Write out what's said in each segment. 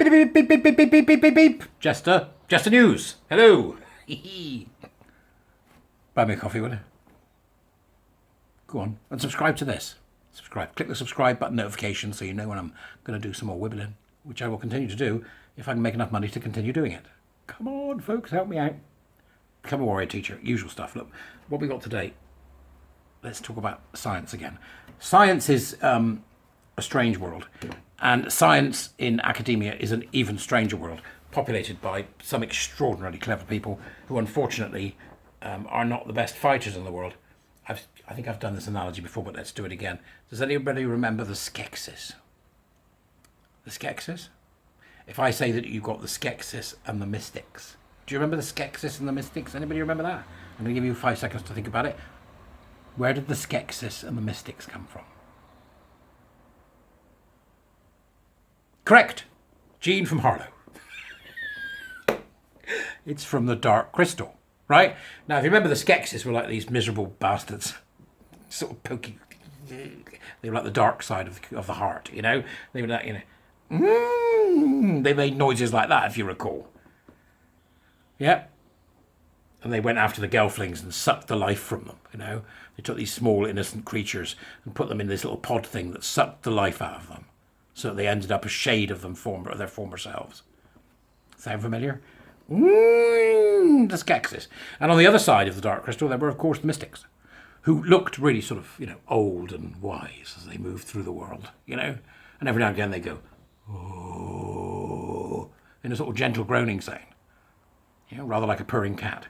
Beep, beep, beep, beep, beep, beep, beep, beep, beep, beep. Jester News. Hello. Buy me a coffee, will you? Go on and subscribe to this. Subscribe. Click the subscribe button notification so you know when I'm going to do some more wibbling, which I will continue to do if I can make enough money to continue doing it. Come on, folks, help me out. Become a warrior teacher. Usual stuff. Look, what we got today. Let's talk about science again. Science is a strange world. And science in academia is an even stranger world, populated by some extraordinarily clever people who unfortunately are not the best fighters in the world. I think I've done this analogy before, but let's do it again. Does anybody remember the Skeksis? The Skeksis? If I say that you've got the Skeksis and the Mystics. Do you remember the Skeksis and the Mystics? Anybody remember that? I'm going to give you 5 seconds to think about it. Where did the Skeksis and the Mystics come from? Correct. Jean from Harlow. It's from the Dark Crystal, right? Now, if you remember, the Skeksis were like these miserable bastards, sort of pokey. They were like the dark side of the heart, you know? They were like, you know, they made noises like that, if you recall. Yeah. And they went after the Gelflings and sucked the life from them, you know? They took these small, innocent creatures and put them in this little pod thing that sucked the life out of them. So they ended up a shade of them, of their former selves. Sound familiar? The Skeksis. And on the other side of the Dark Crystal, there were, of course, the Mystics, who looked really sort of, you know, old and wise as they moved through the world, you know? And every now and again they go, oh, in a sort of gentle groaning sound, you know, rather like a purring cat.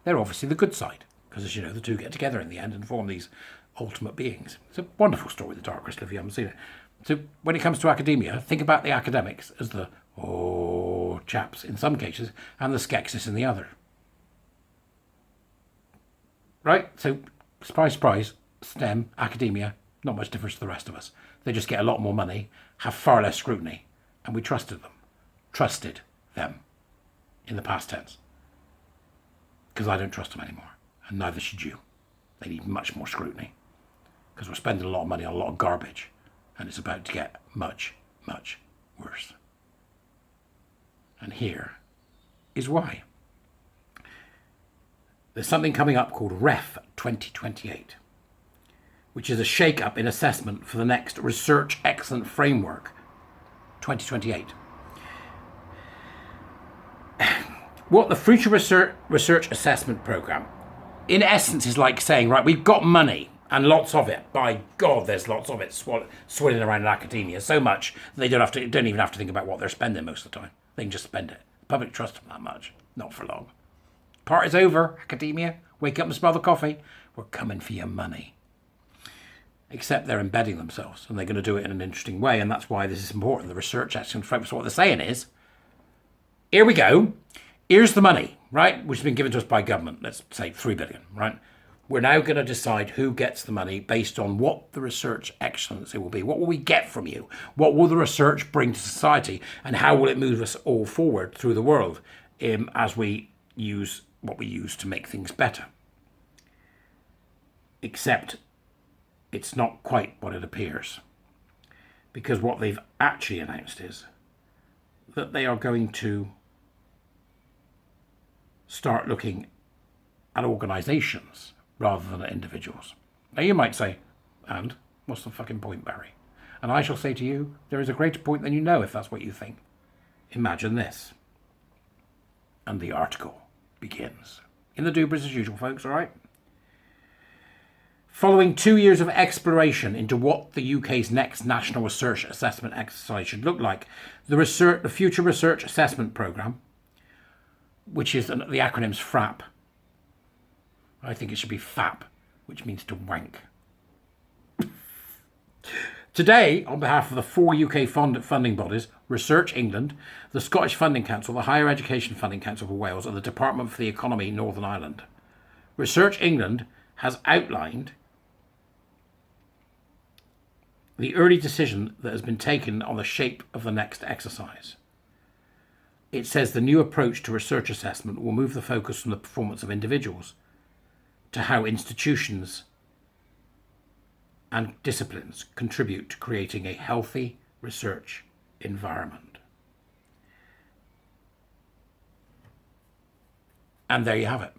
They're obviously the good side, because, as you know, the two get together in the end and form these ultimate beings. It's a wonderful story, the Dark Crystal, if you haven't seen it. So when it comes to academia, think about the academics as the chaps in some cases and the Skeksis in the other. Right? So, surprise, surprise, STEM, academia, not much difference to the rest of us. They just get a lot more money, have far less scrutiny, and we trusted them. Trusted them in the past tense. Because I don't trust them anymore, and neither should you. They need much more scrutiny, because we're spending a lot of money on a lot of garbage. And it's about to get much, much worse. And here is why. There's something coming up called REF 2028, which is a shake-up in assessment for the next Research Excellence Framework 2028. What the Future Research Assessment Programme, in essence, is like saying, right, we've got money, and lots of it. By God, there's lots of it swirling around in academia. So much they don't even have to think about what they're spending most of the time. They can just spend it. The public trust them that much. Not for long. Part is over, academia. Wake up and smell the coffee. We're coming for your money. Except they're embedding themselves, and they're going to do it in an interesting way, and that's why this is important. The research action framework. So what they're saying is, here we go. Here's the money, right, which has been given to us by government. Let's say 3 billion, right? We're now going to decide who gets the money based on what the research excellence it will be. What will we get from you? What will the research bring to society? And how will it move us all forward through the world as we use what we use to make things better? Except it's not quite what it appears. Because what they've actually announced is that they are going to start looking at organisations rather than at individuals. Now you might say, and what's the fucking point, Barry? And I shall say to you, there is a greater point than you know if that's what you think. Imagine this. And the article begins. In the doobers as usual, folks, all right? Following 2 years of exploration into what the UK's next National Research Assessment exercise should look like, the Future Research Assessment Programme, which is the acronym's FRAP, I think it should be FAP, which means to wank. Today, on behalf of the 4 UK funding bodies, Research England, the Scottish Funding Council, the Higher Education Funding Council for Wales, and the Department for the Economy Northern Ireland, Research England has outlined the early decision that has been taken on the shape of the next exercise. It says the new approach to research assessment will move the focus from the performance of individuals to how institutions and disciplines contribute to creating a healthy research environment. And there you have it.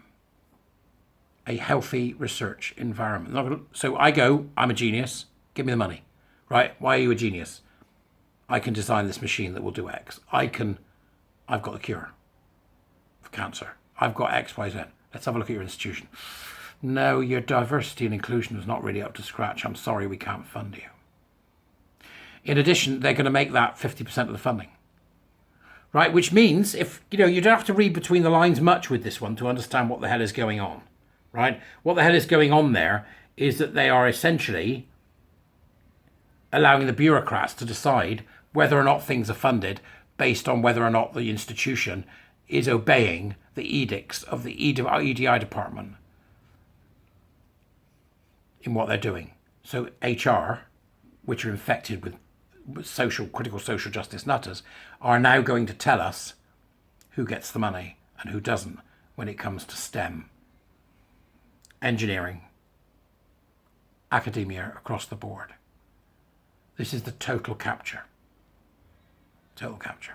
A healthy research environment. So I go, I'm a genius, give me the money. Right? Why are you a genius? I can design this machine that will do X. I've got the cure for cancer. I've got X, Y, Z. Let's have a look at your institution. No, your diversity and inclusion is not really up to scratch. I'm sorry, we can't fund you. In addition, they're going to make that 50% of the funding. Right? Which means, if you don't have to read between the lines much with this one to understand what the hell is going on. Right? What the hell is going on there is that they are essentially allowing the bureaucrats to decide whether or not things are funded based on whether or not the institution is obeying the edicts of the EDI department in what they're doing. So HR, which are infected with critical social justice nutters, are now going to tell us who gets the money and who doesn't when it comes to STEM, engineering, academia across the board. This is the total capture. Total capture.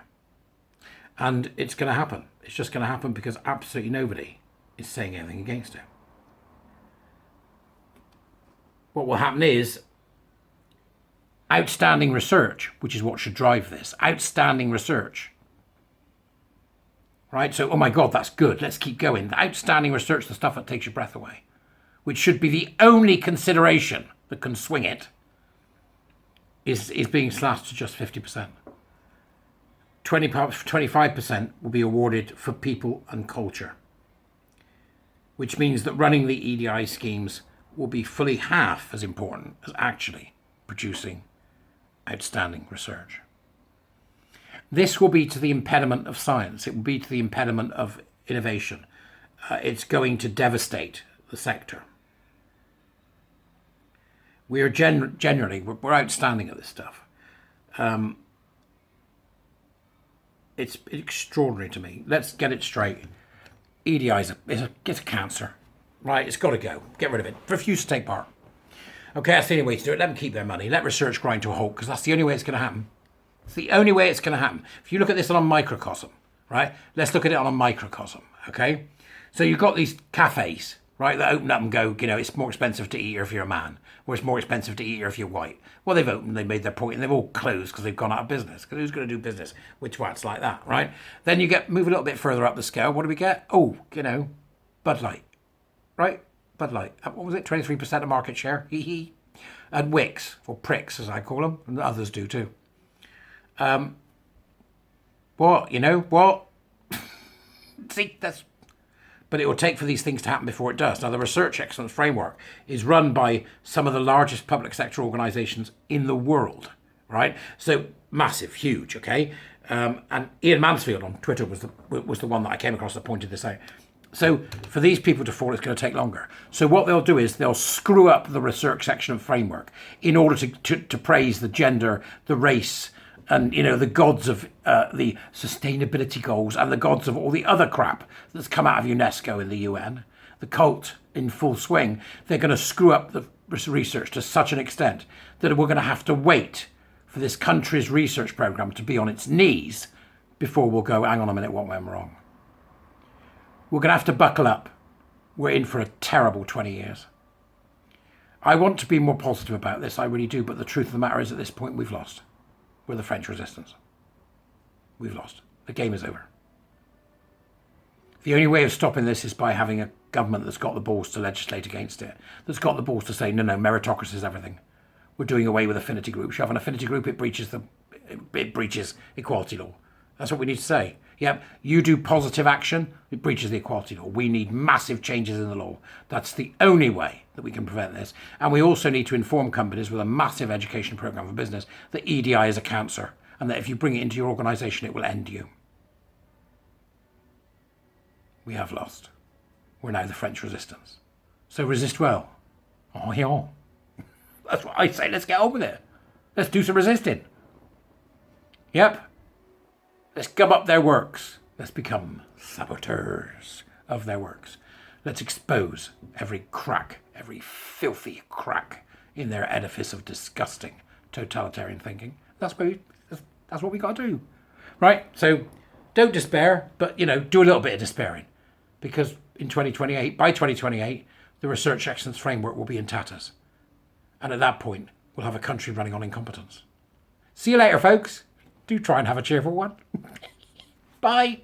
And it's going to happen. It's just going to happen because absolutely nobody is saying anything against it. What will happen is outstanding research, which is what should drive this. Outstanding research. Right? So, oh my God, that's good. Let's keep going. The outstanding research, the stuff that takes your breath away, which should be the only consideration that can swing it, is being slashed to just 50%. 25% will be awarded for people and culture, which means that running the EDI schemes will be fully half as important as actually producing outstanding research. This will be to the impediment of science. It will be to the impediment of innovation. It's going to devastate the sector. We are generally, we're outstanding at this stuff. It's extraordinary to me. Let's get it straight. EDI is a cancer, right? It's got to go. Get rid of it. Refuse to take part. Okay, that's the only way to do it. Let them keep their money. Let research grind to a halt, because that's the only way it's going to happen. It's the only way it's going to happen. If you look at this on a microcosm, right? Let's look at it on a microcosm, okay? So you've got these cafes, right, that open up and go, it's more expensive to eat here if you're a man, or it's more expensive to eat here if you're white. Well, they've opened, they made their point, and they've all closed because they've gone out of business. Because who's going to do business with twats like that, right? Then you move a little bit further up the scale. What do we get? Oh, Bud Light, right? Bud Light. What was it? 23% of market share. Hee hee. And Wicks, or Pricks as I call them, and others do too. What? See, but it will take for these things to happen before it does. Now, the Research Excellence Framework is run by some of the largest public sector organisations in the world, right? So massive, huge, okay? And Ian Mansfield on Twitter was the one that I came across that pointed this out. So for these people to fall, it's going to take longer. So what they'll do is they'll screw up the research section of framework in order to praise the gender, the race, and the gods of the sustainability goals and the gods of all the other crap that's come out of UNESCO and the UN. The cult in full swing. They're going to screw up the research to such an extent that we're going to have to wait for this country's research program to be on its knees before we'll go, hang on a minute, what went wrong? We're going to have to buckle up. We're in for a terrible 20 years. I want to be more positive about this, I really do, but the truth of the matter is at this point we've lost. We're the French resistance. We've lost. The game is over. The only way of stopping this is by having a government that's got the balls to legislate against it, that's got the balls to say, no, meritocracy is everything. We're doing away with affinity groups. You have an affinity group, it breaches equality law. That's what we need to say. Yep, you do positive action, it breaches the equality law. We need massive changes in the law. That's the only way that we can prevent this. And we also need to inform companies with a massive education program for business that EDI is a cancer and that if you bring it into your organisation, it will end you. We have lost. We're now the French resistance. So resist well. Oh, yeah. That's what I say. Let's get on with it. Let's do some resisting. Yep. Let's gum up their works. Let's become saboteurs of their works. Let's expose every crack, every filthy crack in their edifice of disgusting totalitarian thinking. That's what we got to do. Right? So don't despair, but, do a little bit of despairing. Because in 2028, by 2028, the research excellence framework will be in tatters. And at that point, we'll have a country running on incompetence. See you later, folks. Do try and have a cheerful one. Bye.